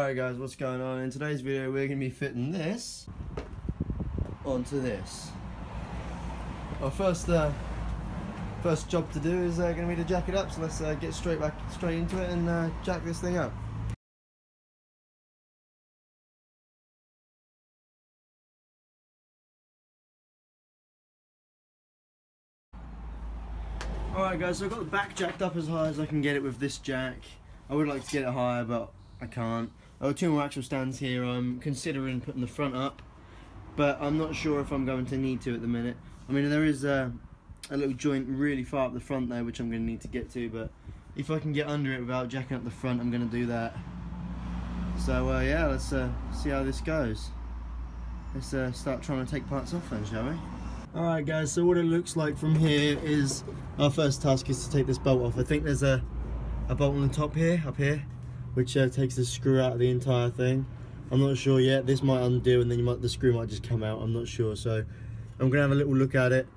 Alright guys, what's going on? In today's video we're going to be fitting this onto this. Our first job to do is going to be to jack it up, so let's get straight into it and jack this thing up. Alright guys, so I've got the back jacked up as high as I can get it with this jack. I would like to get it higher, but I can't. I've got two more axle stands here. I'm considering putting the front up, but I'm not sure if I'm going to need to at the minute. I mean, there is a little joint really far up the front there, which I'm going to need to get to, but if I can get under it without jacking up the front, I'm going to do that. So yeah, let's see how this goes. Let's start trying to take parts off then, shall we? Alright guys, so what it looks like from here is our first task is to take this bolt off. I think there's a bolt on the top here, up here, which takes the screw out of the entire thing. I'm not sure yet. This might undo and then the screw might just come out. I'm not sure, so I'm gonna have a little look at it.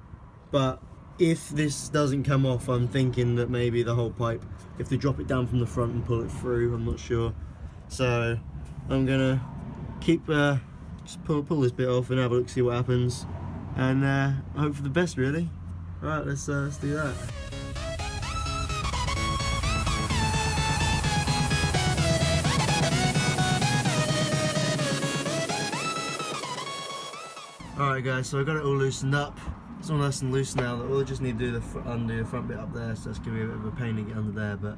But if this doesn't come off, I'm thinking that maybe the whole pipe, if they drop it down from the front and pull it through, I'm not sure. So I'm gonna keep just pull this bit off and have a look, see what happens, and hope for the best, really. Right, let's do that. Alright guys, so I got it all loosened up. It's all nice and loose now. All I just need to do undo the front bit up there, so that's going to be a bit of a pain to get under there, but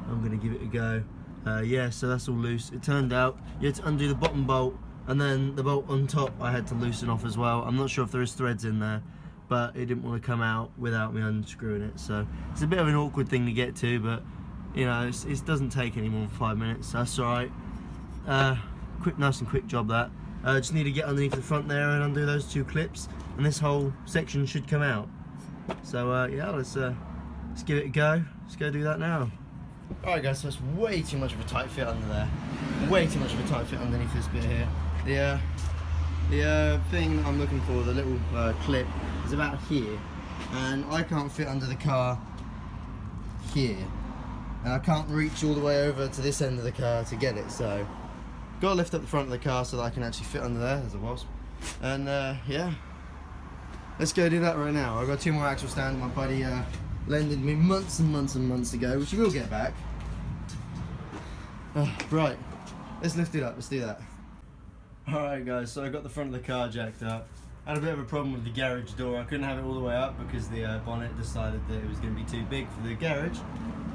I'm going to give it a go. Yeah, so that's all loose. It turned out you had to undo the bottom bolt, and then the bolt on top I had to loosen off as well. I'm not sure if there is threads in there, but it didn't want to come out without me unscrewing it, so it's a bit of an awkward thing to get to, but you know, it doesn't take any more than 5 minutes, so that's alright. Nice and quick job that. Just need to get underneath the front there and undo those two clips, and this whole section should come out. So yeah, let's give it a go. Let's go do that now. Alright guys, so it's way too much of a tight fit under there. Way too much of a tight fit underneath this bit here. The thing that I'm looking for, the little clip, is about here, and I can't fit under the car here, and I can't reach all the way over to this end of the car to get it, so got to lift up the front of the car so that I can actually fit under there. There's a wasp. And yeah, let's go do that right now. I've got two more axle stands my buddy lended me months and months and months ago, which he will get back. Right, let's lift it up, let's do that. Alright guys, so I got the front of the car jacked up. I had a bit of a problem with the garage door. I couldn't have it all the way up because the bonnet decided that it was going to be too big for the garage.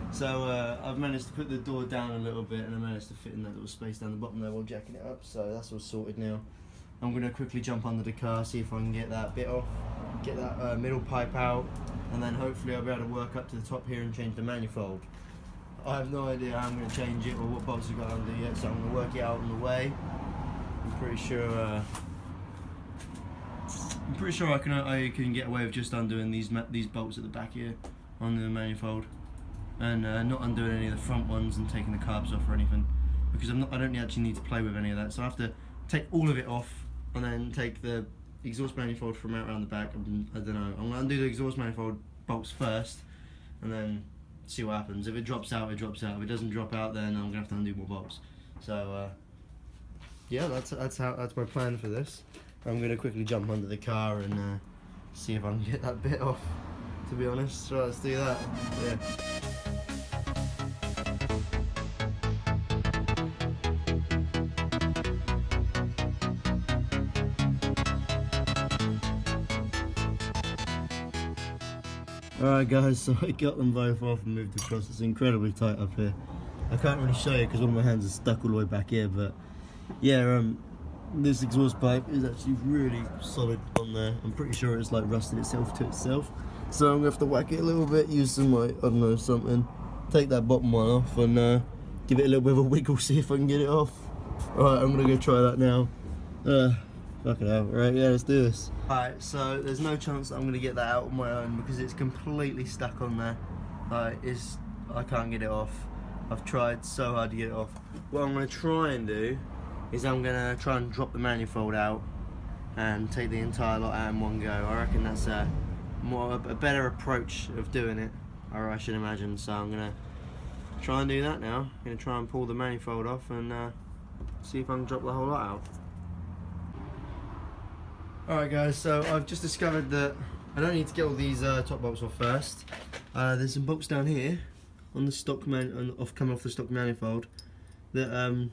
So I've managed to put the door down a little bit, and I managed to fit in that little space down the bottom there while jacking it up, so that's all sorted now. I'm going to quickly jump under the car, see if I can get that bit off, get that middle pipe out, and then hopefully I'll be able to work up to the top here and change the manifold. I have no idea how I'm going to change it or what bolts I've got under yet, so I'm going to work it out on the way. I'm pretty sure I can get away with just undoing these bolts at the back here on the manifold, and not undoing any of the front ones and taking the carbs off or anything, because I don't actually need to play with any of that. So I have to take all of it off and then take the exhaust manifold from out around the back. I don't know. I'm going to undo the exhaust manifold bolts first and then see what happens. If it drops out, it drops out. If it doesn't drop out, then I'm going to have to undo more bolts. So yeah, that's my plan for this. I'm going to quickly jump under the car and see if I can get that bit off, to be honest. So let's do that. Yeah. Alright guys, so I got them both off and moved across. It's incredibly tight up here. I can't really show you because one of my hands is stuck all the way back here, but yeah, this exhaust pipe is actually really solid on there. I'm pretty sure it's like rusted itself to itself. So I'm going to have to whack it a little bit, use some like, I don't know, something. Take that bottom one off and give it a little bit of a wiggle, see if I can get it off. Alright, I'm going to go try that now. Fucking hell. Right, yeah, let's do this. Alright, so there's no chance that I'm going to get that out on my own because it's completely stuck on there. I can't get it off. I've tried so hard to get it off. What I'm going to try and do is I'm going to try and drop the manifold out and take the entire lot out in one go. I reckon that's a better approach of doing it, or I should imagine. So I'm going to try and do that now. I'm going to try and pull the manifold off and see if I can drop the whole lot out. Alright guys, so I've just discovered that I don't need to get all these top bolts off first. There's some bolts down here on the stock coming off the stock manifold that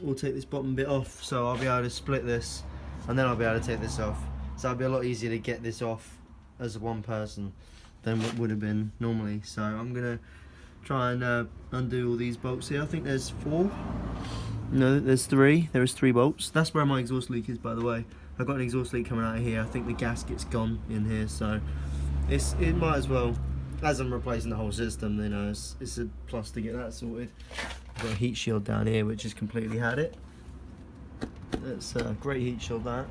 will take this bottom bit off, so I'll be able to split this and then I'll be able to take this off. So it'll be a lot easier to get this off as one person than what would have been normally. So I'm gonna try and undo all these bolts here. I think there's 4. No, there's 3. There is 3 bolts. That's where my exhaust leak is, by the way. I've got an exhaust leak coming out of here. I think the gasket's gone in here, so it might as well, as I'm replacing the whole system, you know, it's a plus to get that sorted. I've got a heat shield down here which has completely had it. That's a great heat shield, that.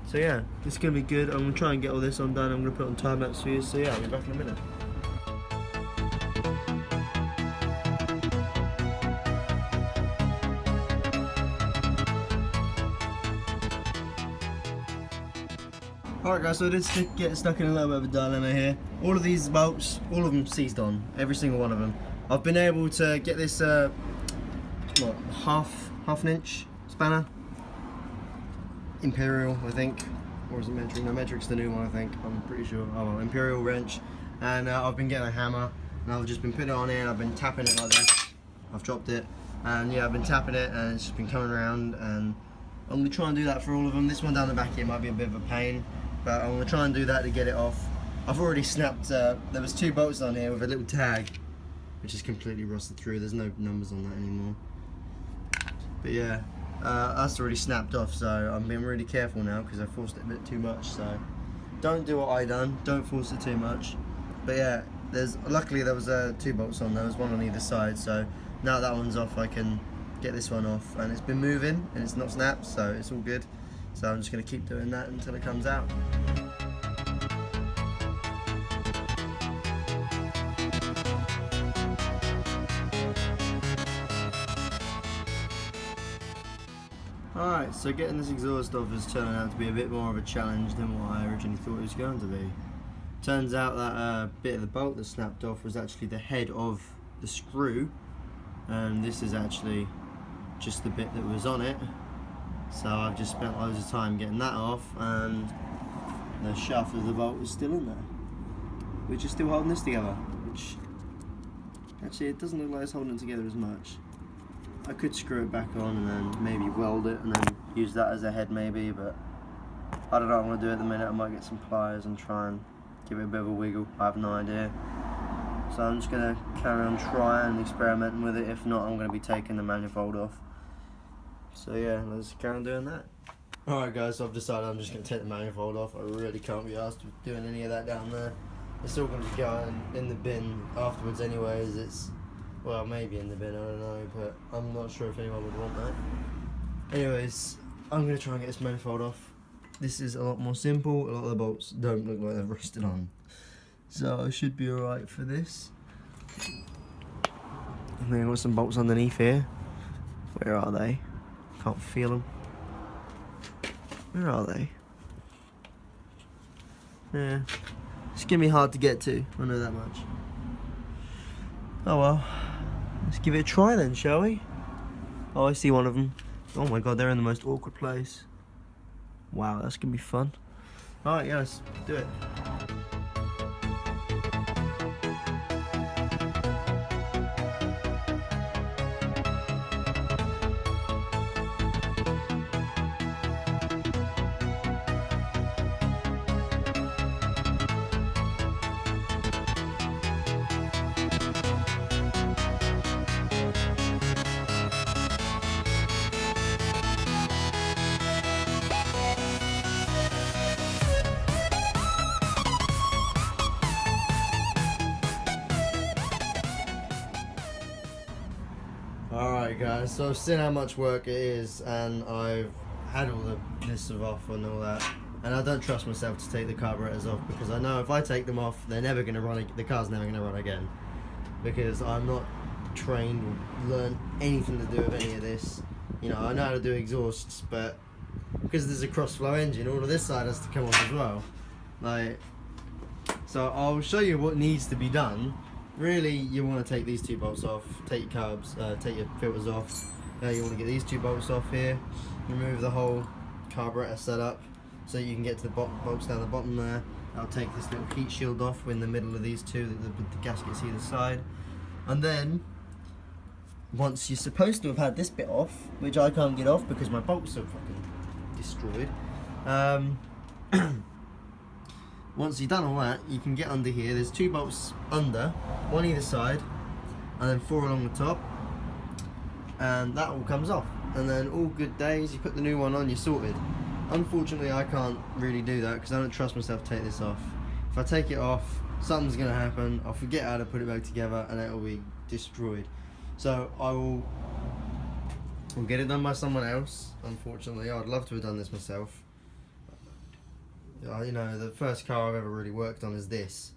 So yeah, it's going to be good. I'm going to try and get all this undone. I'm going to put it on time lapse for you, so yeah, I'll be back in a minute. Alright guys, so I did get stuck in a little bit of a dilemma here. All of these bolts, all of them seized on, every single one of them. I've been able to get this, what, half an inch spanner? Imperial, I think. Or is it metric? No, metric's the new one, I think. I'm pretty sure. Oh well, Imperial wrench. And I've been getting a hammer, and I've just been putting it on here, and I've been tapping it like this. I've dropped it, and yeah, I've been tapping it, and it's just been coming around, and I'm going to try and do that for all of them. This one down the back here might be a bit of a pain, but I'm going to try and do that to get it off. I've already snapped, there was 2 bolts on here with a little tag, which is completely rusted through. There's no numbers on that anymore. But yeah, that's already snapped off, so I'm being really careful now because I forced it a bit too much. So don't do what I done, don't force it too much. But yeah, luckily there was 2 bolts on, there was 1 on either side, so now that one's off I can get this one off, and it's been moving and it's not snapped, so it's all good. So I'm just going to keep doing that until it comes out. Alright, so getting this exhaust off is turning out to be a bit more of a challenge than what I originally thought it was going to be. Turns out that bit of the bolt that snapped off was actually the head of the screw, and this is actually just the bit that was on it. So I've just spent loads of time getting that off, and the shaft of the bolt is still in there, which is still holding this together, which actually it doesn't look like it's holding it together as much. I could screw it back on and then maybe weld it and then use that as a head maybe, but I don't know what I'm going to do at the minute. I might get some pliers and try and give it a bit of a wiggle. I have no idea. So I'm just going to carry on trying and experimenting with it. If not, I'm going to be taking the manifold off. So yeah, let's carry on doing that. Alright guys, so I've decided I'm just going to take the manifold off. I really can't be asked with doing any of that down there. It's all going to be going in the bin afterwards anyways. It's, well, maybe in the bin, I don't know, but I'm not sure if anyone would want that. Anyways, I'm going to try and get this manifold off. This is a lot more simple. A lot of the bolts don't look like they've rusted on. So I should be alright for this. And then I've got some bolts underneath here. Where are they? Can't feel them. Where are they? Yeah, it's gonna be hard to get to, I know that much. Oh well, let's give it a try then, shall we? Oh, I see one of them. Oh my god, they're in the most awkward place. Wow, that's gonna be fun. Alright, yeah, let's do it. Alright guys, so I've seen how much work it is, and I've had all this off and all that, and I don't trust myself to take the carburetors off, because I know if I take them off, they're never going to run, the car's never going to run again, because I'm not trained or learned anything to do with any of this. You know, I know how to do exhausts, but because there's a cross-flow engine, all of this side has to come off as well. Like, so I'll show you what needs to be done. Really, you want to take these 2 bolts off, take your carbs, take your filters off, You want to get these 2 bolts off here, remove the whole carburetor setup so you can get to the bolts down the bottom there. I'll take this little heat shield off in the middle of these two, the gaskets either side. And then, once you're supposed to have had this bit off, which I can't get off because my bolts are fucking destroyed. Once you've done all that, you can get under here. There's 2 bolts under, 1 either side, and then 4 along the top. And that all comes off. And then all good days, you put the new one on, you're sorted. Unfortunately, I can't really do that because I don't trust myself to take this off. If I take it off, something's going to happen. I'll forget how to put it back together and it will be destroyed. So I'll get it done by someone else. Unfortunately, I'd love to have done this myself. You know, the first car I've ever really worked on is this,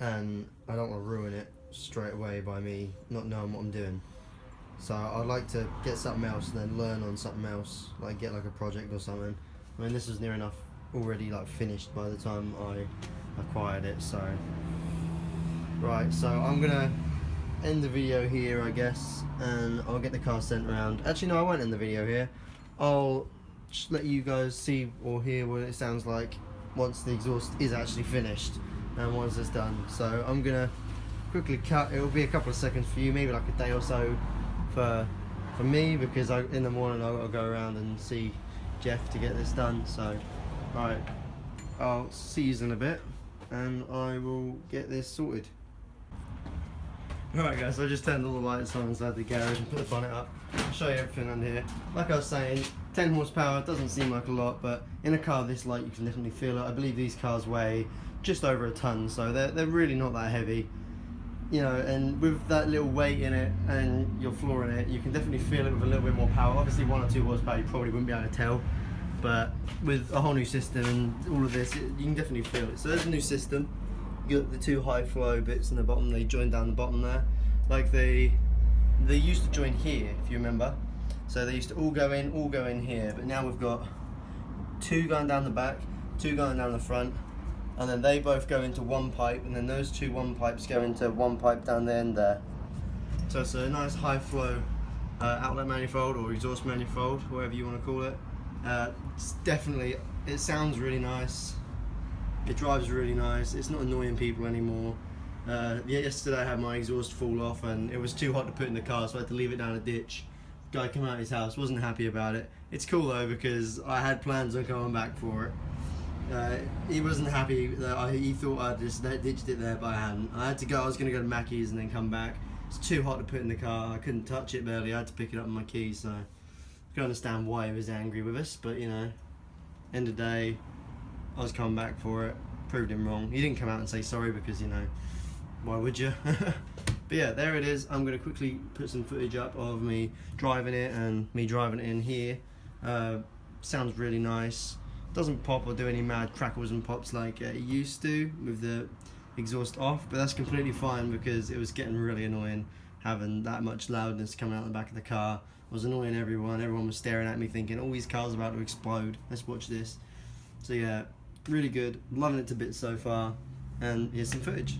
and I don't want to ruin it straight away by me not knowing what I'm doing. So I'd like to get something else and then learn on something else, like get like a project or something. I mean, this was near enough already like finished by the time I acquired it. So right, so I'm gonna end the video here, I guess, and I'll get the car sent around. Actually no, I won't end the video here. I'll just let you guys see or hear what it sounds like once the exhaust is actually finished and once it's done. So I'm gonna quickly cut. It'll be a couple of seconds for you, maybe like a day or so for me, because in the morning I'll go around and see Jeff to get this done. So right, I'll see you in a bit and I will get this sorted. Alright guys, so I just turned all the lights on inside the garage and put the bonnet up. I'll show you everything under here. Like I was saying, 10 horsepower doesn't seem like a lot, but in a car this light you can definitely feel it. I believe these cars weigh just over a ton, so they're really not that heavy. You know, and with that little weight in it and your floor in it, you can definitely feel it with a little bit more power. Obviously 1 or 2 horsepower you probably wouldn't be able to tell, but with a whole new system and all of this, you can definitely feel it. So there's a new system. You got the 2 high flow bits in the bottom, they join down the bottom there. Like they used to join here, if you remember. So they used to all go in here, but now we've got 2 going down the back, 2 going down the front, and then they both go into 1 pipe, and then those 2 1 pipes go into 1 pipe down the end there. So it's a nice high flow outlet manifold or exhaust manifold, whatever you want to call it. It's definitely, it sounds really nice. It drives really nice. It's not annoying people anymore. Yesterday I had my exhaust fall off and it was too hot to put in the car, so I had to leave it down a ditch. Guy came out of his house, wasn't happy about it. It's cool though because I had plans on coming back for it. He wasn't happy that he thought I'd just ditched it there, but I hadn't. I had to go. I was going to go to Mackey's and then come back. It's too hot to put in the car. I couldn't touch it barely. I had to pick it up with my keys. So I can understand why he was angry with us, but you know, end of the day, I was coming back for it. Proved him wrong. He didn't come out and say sorry because, you know, why would you? But yeah, there it is. I'm going to quickly put some footage up of me driving it and me driving it in here. Sounds really nice. Doesn't pop or do any mad crackles and pops like it used to with the exhaust off, but that's completely fine because it was getting really annoying having that much loudness coming out the back of the car. It was annoying everyone. Everyone was staring at me thinking, oh, these cars are about to explode. Let's watch this. So yeah, really good. Loving it to bits so far. And here's some footage.